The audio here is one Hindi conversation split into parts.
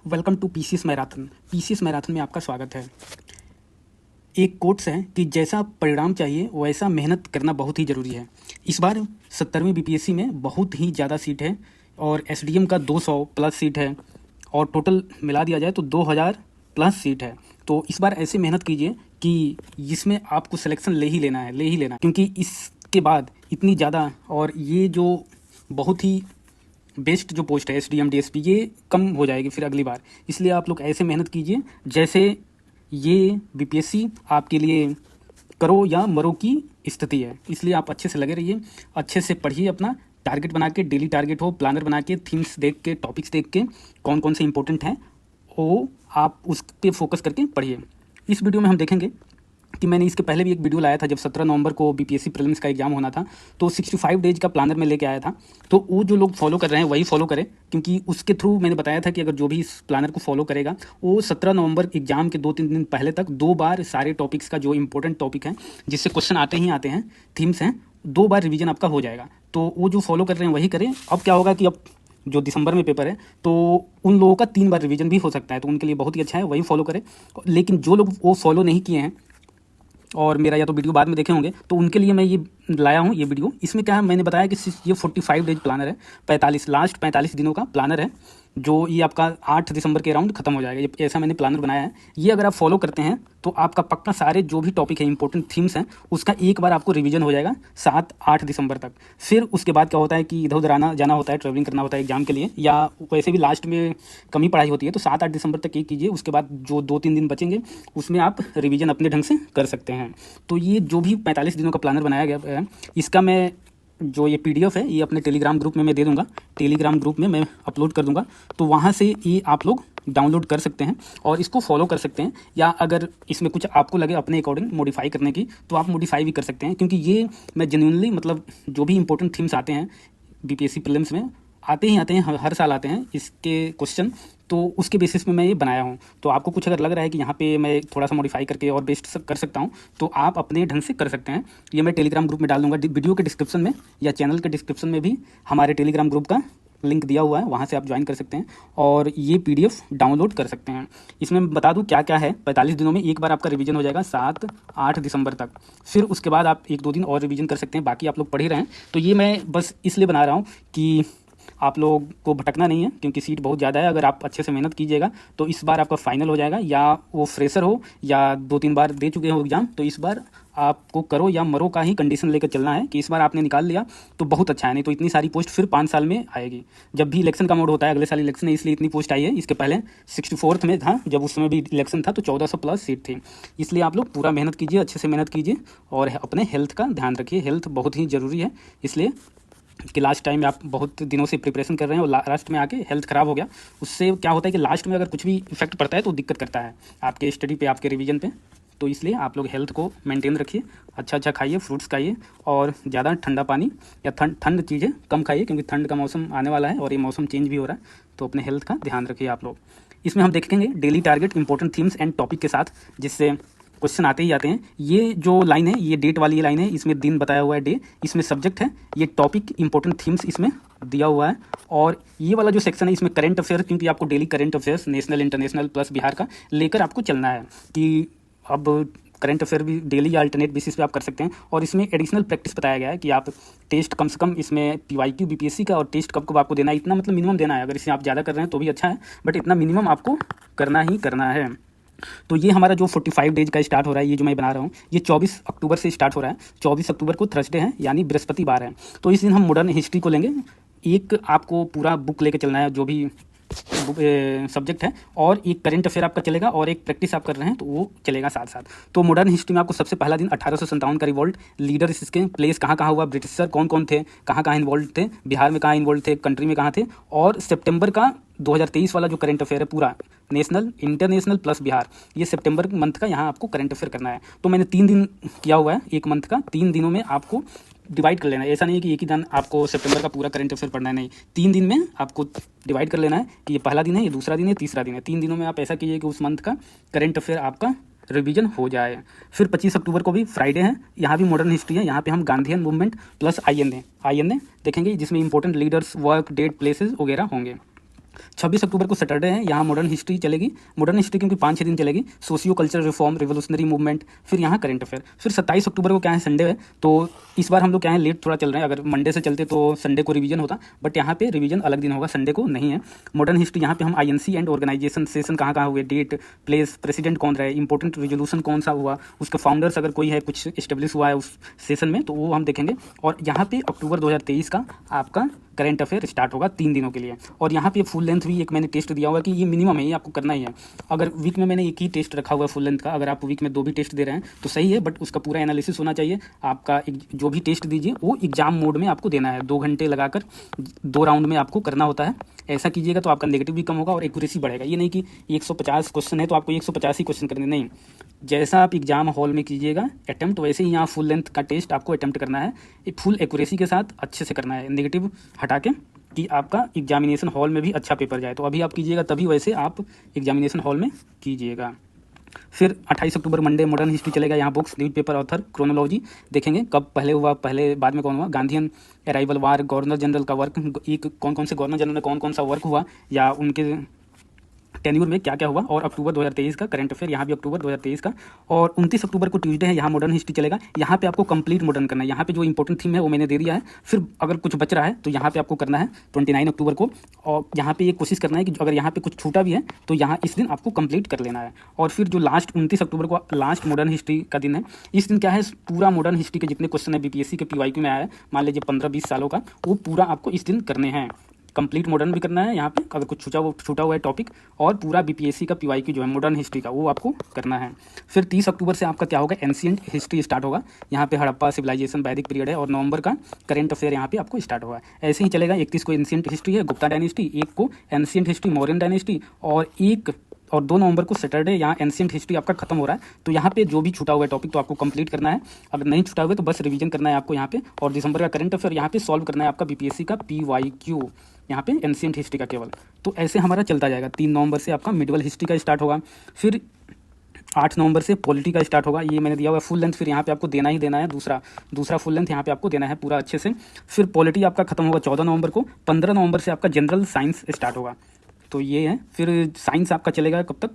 Welcome to PCS marathon. PCS marathon में आपका स्वागत है। एक कोट्स है कि जैसा परिणाम चाहिए वैसा मेहनत करना बहुत ही ज़रूरी है। इस बार 70वीं बीपीएससी में बहुत ही ज़्यादा सीट है और एसडीएम का 200 प्लस सीट है और टोटल मिला दिया जाए तो 2000 प्लस सीट है। तो इस बार ऐसे मेहनत कीजिए कि जिसमें आपको सिलेक्शन ले ही लेना है, क्योंकि इसके बाद इतनी ज़्यादा और ये जो बहुत ही बेस्ट जो पोस्ट है एसडीएम डीएसपी ये कम हो जाएगी फिर अगली बार। इसलिए आप लोग ऐसे मेहनत कीजिए जैसे ये बीपीएससी आपके लिए करो या मरो की स्थिति है। इसलिए आप अच्छे से लगे रहिए, अच्छे से पढ़िए, अपना टारगेट बना के, डेली टारगेट हो, प्लानर बना के, थीम्स देख के, टॉपिक्स देख के कौन कौन से इंपॉर्टेंट हैं वो आप उस पर फोकस करके पढ़िए। इस वीडियो में हम देखेंगे कि मैंने इसके पहले भी एक वीडियो लाया था जब 17 नवंबर को बीपीएससी प्रीलिम्स का एग्जाम होना था, तो 65 डेज का प्लानर में लेके आया था। तो वो जो लोग फॉलो कर रहे हैं वही फॉलो करें, क्योंकि उसके थ्रू मैंने बताया था कि अगर जो भी इस प्लानर को फॉलो करेगा वो 17 नवंबर एग्जाम के 2-3 दिन पहले तक 2 बार सारे टॉपिक्स का जो इंपॉर्टेंट टॉपिक है जिससे क्वेश्चन आते ही आते हैं, थीम्स हैं, 2 बार रिविजन आपका हो जाएगा। तो वो जो फॉलो कर रहे हैं वही करें। अब क्या होगा कि अब जो दिसंबर में पेपर है तो उन लोगों का 3 बार रिवीजन भी हो सकता है, तो उनके लिए बहुत ही अच्छा है, वही फॉलो करें। लेकिन जो लोग वो फॉलो नहीं किए हैं और मेरा या तो वीडियो बाद में देखे होंगे तो उनके लिए मैं ये लाया हूँ ये वीडियो। इसमें क्या है, मैंने बताया कि ये 45 डेज प्लानर है, 45 दिनों का प्लानर है, जो ये आपका 8 दिसंबर के अराउंड खत्म हो जाएगा। ये ऐसा मैंने प्लानर बनाया है। ये अगर आप फॉलो करते हैं तो आपका पक्का सारे जो भी टॉपिक है, इंपॉर्टेंट थीम्स हैं, उसका एक बार आपको रिवीजन हो जाएगा 7-8 दिसंबर तक। फिर उसके बाद क्या होता है कि इधर उधर आना जाना होता है, ट्रैवलिंग करना होता है एग्जाम के लिए, या वैसे भी लास्ट में कमी पढ़ाई होती है, तो 7-8 दिसंबर तक ये कीजिए। उसके बाद जो 2-3 दिन बचेंगे उसमें आप रिवीजन अपने ढंग से कर सकते हैं। तो ये जो भी 45 दिनों का प्लानर बनाया गया है, इसका मैं जो ये पीडीएफ है ये अपने टेलीग्राम ग्रुप में मैं दे दूंगा, टेलीग्राम ग्रुप में मैं अपलोड कर दूंगा। तो वहाँ से ये आप लोग डाउनलोड कर सकते हैं और इसको फॉलो कर सकते हैं, या अगर इसमें कुछ आपको लगे अपने अकॉर्डिंग मॉडिफाई करने की तो आप मॉडिफाई भी कर सकते हैं, क्योंकि ये मैं जेन्युइनली मतलब जो भी इंपॉर्टेंट थीम्स आते हैं बीपीएससी प्रीलिम्स में आते हैं, हर साल आते हैं इसके क्वेश्चन, तो उसके बेसिस पे मैं ये बनाया हूँ। तो आपको कुछ अगर लग रहा है कि यहाँ पे मैं थोड़ा सा मॉडिफाई करके और बेस्ट कर सकता हूँ तो आप अपने ढंग से कर सकते हैं। ये मैं टेलीग्राम ग्रुप में डाल दूँगा, वीडियो के डिस्क्रिप्शन में या चैनल के डिस्क्रिप्शन में भी हमारे टेलीग्राम ग्रुप का लिंक दिया हुआ है, वहाँ से आप ज्वाइन कर सकते हैं और ये पीडीएफ डाउनलोड कर सकते हैं। इसमें मैं बता दूं क्या क्या है। 45 दिनों में एक बार आपका रिवीजन हो जाएगा 7-8 दिसंबर तक। फिर उसके बाद आप 1-2 दिन और रिवीजन कर सकते हैं, बाकी आप लोग पढ़ ही रहे हैं। तो ये मैं बस इसलिए बना रहा हूँ कि आप लोग को भटकना नहीं है, क्योंकि सीट बहुत ज़्यादा है। अगर आप अच्छे से मेहनत कीजिएगा तो इस बार आपका फाइनल हो जाएगा, या वो फ्रेशर हो या 2-3 बार दे चुके हो एग्जाम, तो इस बार आपको करो या मरो का ही कंडीशन लेकर चलना है कि इस बार आपने निकाल लिया तो बहुत अच्छा है। नहीं तो इतनी सारी पोस्ट फिर 5 साल में आएगी। जब भी इलेक्शन का मोड होता है, अगले साल इलेक्शन है इसलिए इतनी पोस्ट आई है। इसके पहले 64th में था, जब उस समय भी इलेक्शन था तो 1400 प्लस सीट थी। इसलिए आप लोग पूरा मेहनत कीजिए, अच्छे से मेहनत कीजिए और अपने हेल्थ का ध्यान रखिए। हेल्थ बहुत ही ज़रूरी है, इसलिए कि लास्ट टाइम आप बहुत दिनों से प्रिपरेशन कर रहे हैं और लास्ट में आके हेल्थ ख़राब हो गया। उससे क्या होता है कि लास्ट में अगर कुछ भी इफेक्ट पड़ता है तो दिक्कत करता है आपके स्टडी पे, आपके रिवीजन पे। तो इसलिए आप लोग हेल्थ को मेंटेन रखिए, अच्छा खाइए, फ्रूट्स खाइए और ज़्यादा ठंडा पानी या ठंड चीज़ें कम खाइए, क्योंकि ठंड का मौसम आने वाला है और ये मौसम चेंज भी हो रहा है। तो अपने हेल्थ का ध्यान रखिए आप लोग। इसमें हम देखेंगे daily target, important themes and topic के साथ, जिससे क्वेश्चन आते ही आते हैं। ये जो लाइन है ये डेट वाली लाइन है, इसमें दिन बताया हुआ है डे, इसमें सब्जेक्ट है, ये टॉपिक इंपॉर्टेंट थीम्स इसमें दिया हुआ है। और ये वाला जो सेक्शन है इसमें करंट अफेयर, क्योंकि आपको daily current affairs national international plus Bihar का लेकर आपको चलना है कि अब करंट अफेयर भी डेली या अल्टरनेट बेसिस पे आप कर सकते हैं। और इसमें एडिशनल प्रैक्टिस बताया गया है कि आप टेस्ट कम से कम इसमें पीवाईक्यू बीपीएससी का और टेस्ट कब आपको देना है, इतना मतलब मिनिमम देना है। अगर इसे आप ज़्यादा कर रहे हैं तो भी अच्छा है, बट इतना मिनिमम आपको करना ही करना है। तो ये हमारा जो 45 डेज का स्टार्ट हो रहा है, ये जो मैं बना रहा हूँ, ये 24 अक्टूबर से स्टार्ट हो रहा है। 24 अक्टूबर को थर्सडे है, यानी बृहस्पतिवार है। तो इस दिन हम मॉडर्न हिस्ट्री को लेंगे। एक आपको पूरा बुक लेके चलना है जो भी सब्जेक्ट है, और एक करंट अफेयर आपका चलेगा और एक प्रैक्टिस आप कर रहे हैं तो वो चलेगा साथ साथ। तो मॉडर्न हिस्ट्री में आपको सबसे पहला दिन 1857 का रिवॉल्ट, लीडर्स इसके, प्लेस कहाँ कहाँ हुआ, ब्रिटिशर कौन कौन थे, कहाँ कहाँ इन्वॉल्व थे, बिहार में कहाँ इन्वॉल्व थे, कंट्री में कहाँ थे, और सितंबर का 2023 वाला जो करंट अफेयर है पूरा नेशनल इंटरनेशनल प्लस बिहार, ये सितंबर मंथ का यहाँ आपको करंट अफेयर करना है। तो मैंने 3 दिन किया हुआ है, एक मंथ का 3 दिनों में आपको डिवाइड कर लेना है। ऐसा नहीं है कि एक ही दिन आपको सितंबर का पूरा करंट अफेयर पढ़ना है, नहीं, 3 दिन में आपको डिवाइड कर लेना है कि ये पहला दिन है, ये दूसरा दिन है, तीसरा दिन है। 3 दिनों में आप ऐसा कीजिए कि उस मंथ का करंट अफेयर आपका रिवीजन हो जाए। फिर 25 अक्टूबर को भी फ्राइडे है, यहाँ भी मॉडर्न हिस्ट्री है। यहाँ पे हम Gandhian movement plus I N A देखेंगे, जिसमें important leaders, work, date, places वगैरह होंगे। 26 अक्टूबर को सैटरडे है, यहाँ मॉडर्न हिस्ट्री चलेगी। मॉडर्न हिस्ट्री क्योंकि 5-6 दिन चलेगी। Socio cultural reform, revolutionary movement, फिर यहाँ करंट अफेयर। फिर 27 अक्टूबर को क्या है, संडे है, तो इस बार हम लोग क्या है लेट थोड़ा चल रहे हैं। अगर मंडे से चलते तो संडे को रिवीजन होता, बट यहाँ पे रिवीजन अलग दिन होगा, संडे को नहीं है। मॉडर्न हिस्ट्री यहाँ पे हम INC एंड ऑर्गेनाइजेशन सेशन कहाँ कहाँ हुए, डेट, प्लेस, प्रेसिडेंट कौन रहे, इंपॉर्टेंट रेजोल्यूशन कौन सा हुआ, उसका फाउंडर्स अगर कोई है, कुछ इस्टेब्लिश हुआ है उस सेशन में, तो वो हम देखेंगे। और यहाँ पे अक्टूबर 2023 का आपका करंट अफेयर स्टार्ट होगा 3 दिनों के लिए। और यहाँ पे फुल लेंथ भी एक मैंने टेस्ट दिया हुआ कि ये मिनिमम है, ये आपको करना ही है। अगर वीक में मैंने एक ही टेस्ट रखा हुआ है फुल लेंथ का, अगर आप वीक में 2 भी टेस्ट दे रहे हैं तो सही है, बट उसका पूरा एनालिसिस होना चाहिए। आपका जो भी टेस्ट दीजिए वो एग्जाम मोड में आपको देना है, 2 घंटे लगाकर 2 राउंड में आपको करना होता है। ऐसा कीजिएगा तो आपका नेगेटिव भी कम होगा और एक्यूरेसी बढ़ेगा। ये नहीं कि 150 क्वेश्चन है तो आपको 150 ही क्वेश्चन करने, नहीं। जैसा आप एग्जाम हॉल में कीजिएगा अटैम्प्ट, वैसे ही यहाँ फुल लेंथ का टेस्ट आपको अटैम्प्ट करना है, फुल एक्यूरेसी के साथ अच्छे से करना है, नेगेटिव हटा के, कि आपका एग्जामिनेशन हॉल में भी अच्छा पेपर जाए। तो अभी आप कीजिएगा तभी वैसे आप एग्जामिनेशन हॉल में कीजिएगा। फिर 28 अक्टूबर मंडे मॉडर्न हिस्ट्री चलेगा। यहाँ बुक्स, न्यूज़पेपर, ऑथर, क्रोनोलॉजी देखेंगे, कब पहले हुआ, पहले बाद में कौन हुआ, गांधीयन अराइवल, वार, गवर्नर जनरल का वर्क, एक कौन कौन से गवर्नर जनरल में कौन कौन सा वर्क हुआ या उनके टेन्यूर में क्या क्या हुआ, और अक्टूबर 2023 का करंट अफेयर, यहाँ भी अक्टूबर 2023 का। और 29 अक्टूबर को ट्यूसडे है, यहाँ मॉडर्न हिस्ट्री चलेगा। यहाँ पे आपको कंप्लीट मॉडर्न करना है। यहाँ पे जो इंपॉर्टेंट थीम है वो मैंने दे दिया है। फिर अगर कुछ बच रहा है तो यहाँ पे आपको करना है 29 अक्टूबर को। और यहाँ पे ये कोशिश करना है कि अगर यहाँ पे कुछ छूटा भी है तो यहाँ इस दिन आपको कंप्लीट कर लेना है। और फिर जो लास्ट 29 अक्टूबर को लास्ट मॉडर्न हिस्ट्री का दिन है, इस दिन क्या है, पूरा मॉडर्न हिस्ट्री के जितने क्वेश्चन है BPSC के PYQ में आया है, मान लीजिए 15-20 सालों का, वो पूरा आपको इस दिन करने हैं। कंप्लीट मॉडर्न भी करना है यहाँ पे, अगर कुछ छूटा हुआ है टॉपिक, और पूरा BPSC का PYQ जो है मॉडर्न हिस्ट्री का, वो आपको करना है। फिर 30 अक्टूबर से आपका क्या होगा, एंशिएंट हिस्ट्री स्टार्ट होगा। यहाँ पे हड़प्पा सिविलाइजेशन वैदिक पीरियड है, और नवंबर का करंट अफेयर यहाँ पे आपको स्टार्ट होगा। ऐसे ही चलेगा। 31 को एंशिएंट हिस्ट्री है, गुप्ता डायनेस्टी, 1 को एंशिएंट हिस्ट्री मौर्यन डायनेस्टी, और 2 नवंबर को सैटरडे यहाँ एंशिएंट हिस्ट्री आपका खत्म हो रहा है। तो यहाँ पे जो भी छूटा हुआ है टॉपिक तो आपको कंप्लीट करना है, अगर नहीं छूटा हुआ है तो बस रिवीजन करना है आपको यहाँ पे। और दिसंबर का करंट अफेयर यहाँ पे सॉल्व करना है आपका BPSC का PYQ, यहाँ पे एंशिएंट हिस्ट्री का केवल। तो ऐसे हमारा चलता जाएगा। 3 नवंबर से आपका मिडिवल हिस्ट्री का स्टार्ट होगा। फिर 8 नवंबर से पॉलिटी का स्टार्ट होगा, ये मैंने दिया हुआ है फुल लेंथ। फिर यहाँ पे आपको देना ही देना है दूसरा फुल लेंथ यहाँ पे आपको देना है पूरा अच्छे से। फिर पॉलिटी आपका खत्म होगा 14 नवंबर को। 15 नवंबर से आपका जनरल साइंस स्टार्ट होगा, तो ये है। फिर साइंस आपका चलेगा कब तक,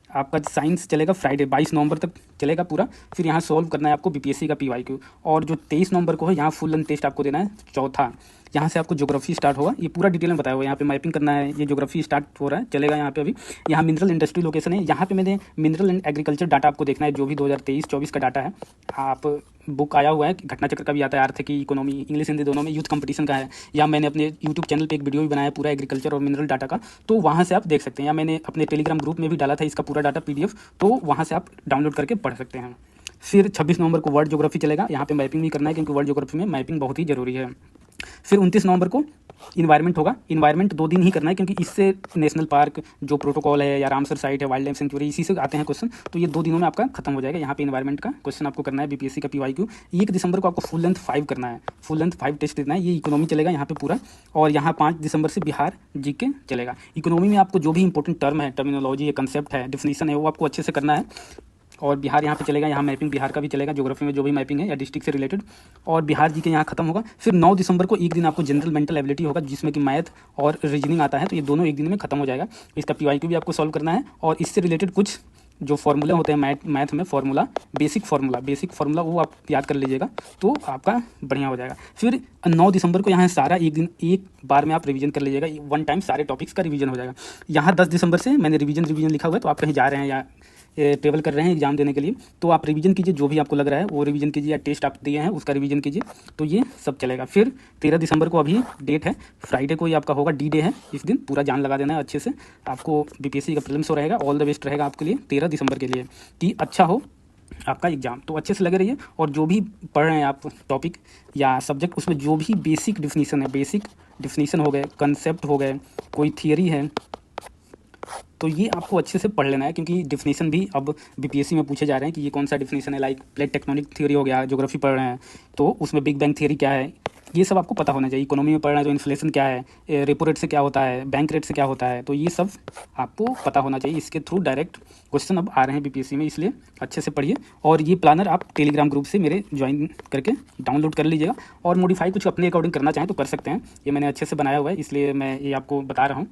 आपका साइंस चलेगा फ्राइडे 22 नवंबर तक चलेगा पूरा। फिर यहाँ सॉल्व करना है आपको BPSC का PYQ। और जो 23 नवंबर को है, यहाँ फुल लेंथ टेस्ट आपको देना है चौथा। यहाँ से आपको ज्योग्राफी स्टार्ट होगा, ये पूरा डिटेल में बताया हुआ है। यहाँ पे मैपिंग करना है, ये ज्योग्राफी स्टार्ट हो रहा है, चलेगा यहाँ पे। अभी यहाँ मिनरल इंडस्ट्री लोकेशन है, यहाँ पे मैंने मिनरल एंड एग्रीकल्चर डाटा आपको देखना है, जो भी 2023-24 का डाटा है। आप बुक आया हुआ है, घटना चक्र का भी आता है, आर्थिकी, इकोनॉमी, इंग्लिश हिंदी दोनों में, यूथ कंपटीशन का है। या मैंने अपने यूट्यूब चैनल पे एक वीडियो भी बनाया पूरा एग्रीकल्चर और मिनरल डाटा का, तो वहाँ से आप देख सकते हैं। या मैंने अपने टेलीग्राम ग्रुप में भी डाला था इसका पूरा डाटा PDF, तो वहाँ से आप डाउनलोड करके पढ़ सकते हैं। फिर 26 नवंबर को वर्ल्ड ज्योग्राफी चलेगा, यहाँ पे मैपिंग भी करना है क्योंकि वर्ल्ड ज्योग्राफी में मैपिंग बहुत ही जरूरी है। फिर 29 नवंबर को इन्वायरमेंट होगा। इन्वायरमेंट 2 दिन ही करना है क्योंकि इससे नेशनल पार्क जो प्रोटोकॉल है या रामसर साइट है, वाइल्ड लाइफ सेंचुरी, इसी से आते हैं क्वेश्चन। तो ये 2 दिनों में आपका खत्म हो जाएगा। यहाँ पे इन्वायरमेंट का क्वेश्चन आपको करना है BPSC का PYQ। 1 दिसंबर को आपको फुल लेंथ 5 करना है, फुल लेंथ 5 टेस्ट देना है। ये इकोनॉमी चलेगा यहाँ पे पूरा। और यहाँ 5 दिसंबर से बिहार GK चलेगा। इकोनॉमी में आपको जो भी इंपॉर्टेंट टर्म है, टर्मिनोलॉजी है, कंसेप्ट है, डिफिनीशन है, वो आपको अच्छे से करना है। और बिहार यहाँ पे चलेगा, यहाँ मैपिंग बिहार का भी चलेगा, ज्योग्राफी में जो भी मैपिंग है या डिस्ट्रिक्ट से रिलेटेड। और बिहार GK यहाँ खत्म होगा। फिर 9 दिसंबर को एक दिन आपको जनरल मेंटल एबिलिटी होगा, जिसमें कि मैथ और रीजनिंग आता है। तो ये दोनों एक दिन में खत्म हो जाएगा। इसका PYQ भी आपको सॉल्व करना है, और इससे रिलेटेड कुछ जो फॉर्मूले होते हैं मैथ में, बेसिक फार्मूला वो आप याद कर लीजिएगा, तो आपका बढ़िया हो जाएगा। फिर 9 दिसंबर को यहाँ सारा एक बार में आप रिवीजन कर लीजिएगा, 1 टाइम सारे टॉपिक्स का रिवीजन हो जाएगा। यहाँ 10 दिसंबर से मैंने रिवीजन लिखा हुआ है, तो आप कहीं जा रहे हैं या ट्रेवल कर रहे हैं एग्जाम देने के लिए, तो आप रिवीजन कीजिए, जो भी आपको लग रहा है वो रिवीजन कीजिए, या टेस्ट आप दिए हैं उसका रिवीजन कीजिए, तो ये सब चलेगा। फिर 13 दिसंबर को अभी डेट है, फ्राइडे को ही आपका होगा, D-Day है। इस दिन पूरा जान लगा देना है अच्छे से। आपको BPSC का प्रीलिम्स हो रहेगा, ऑल द बेस्ट रहेगा आपके लिए 13 दिसंबर के लिए, कि अच्छा हो आपका एग्जाम। तो अच्छे से लगे रहिए, और जो भी पढ़ रहे हैं आप टॉपिक या सब्जेक्ट, उसमें जो भी बेसिक डिफिनीशन हो गए, कंसेप्ट हो गए, कोई थियरी है, तो ये आपको अच्छे से पढ़ लेना है। क्योंकि डिफिनीशन भी अब BPSC में पूछे जा रहे हैं कि ये कौन सा डिफिनीशन है। लाइक प्लेट टेक्टोनिक थ्योरी हो गया, ज्योग्राफी पढ़ रहे हैं तो उसमें बिग बैंग थ्योरी क्या है, ये सब आपको पता होना चाहिए। इकोनॉमी में पढ़ रहे हैं तो इन्फ्लेशन क्या है, रेपो रेट से क्या होता है, बैंक रेट से क्या होता है, तो ये सब आपको पता होना चाहिए। इसके थ्रू डायरेक्ट क्वेश्चन अब आ रहे हैं BPSC में, इसलिए अच्छे से पढ़िए। और ये प्लानर आप टेलीग्राम ग्रुप से मेरे ज्वाइन करके डाउनलोड कर लीजिएगा, और मॉडिफाई कुछ अपने अकॉर्डिंग करना चाहें तो कर सकते हैं। ये मैंने अच्छे से बनाया हुआ है, इसलिए मैं ये आपको बता रहा हूँ।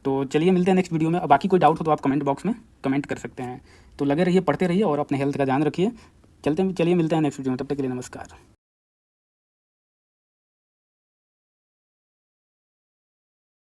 तो चलिए मिलते हैं नेक्स्ट वीडियो में। बाकी कोई डाउट हो तो आप कमेंट बॉक्स में कमेंट कर सकते हैं। तो लगे रहिए, पढ़ते रहिए और अपने हेल्थ का ध्यान रखिए। चलिए मिलते हैं नेक्स्ट वीडियो में, तब तक के लिए नमस्कार।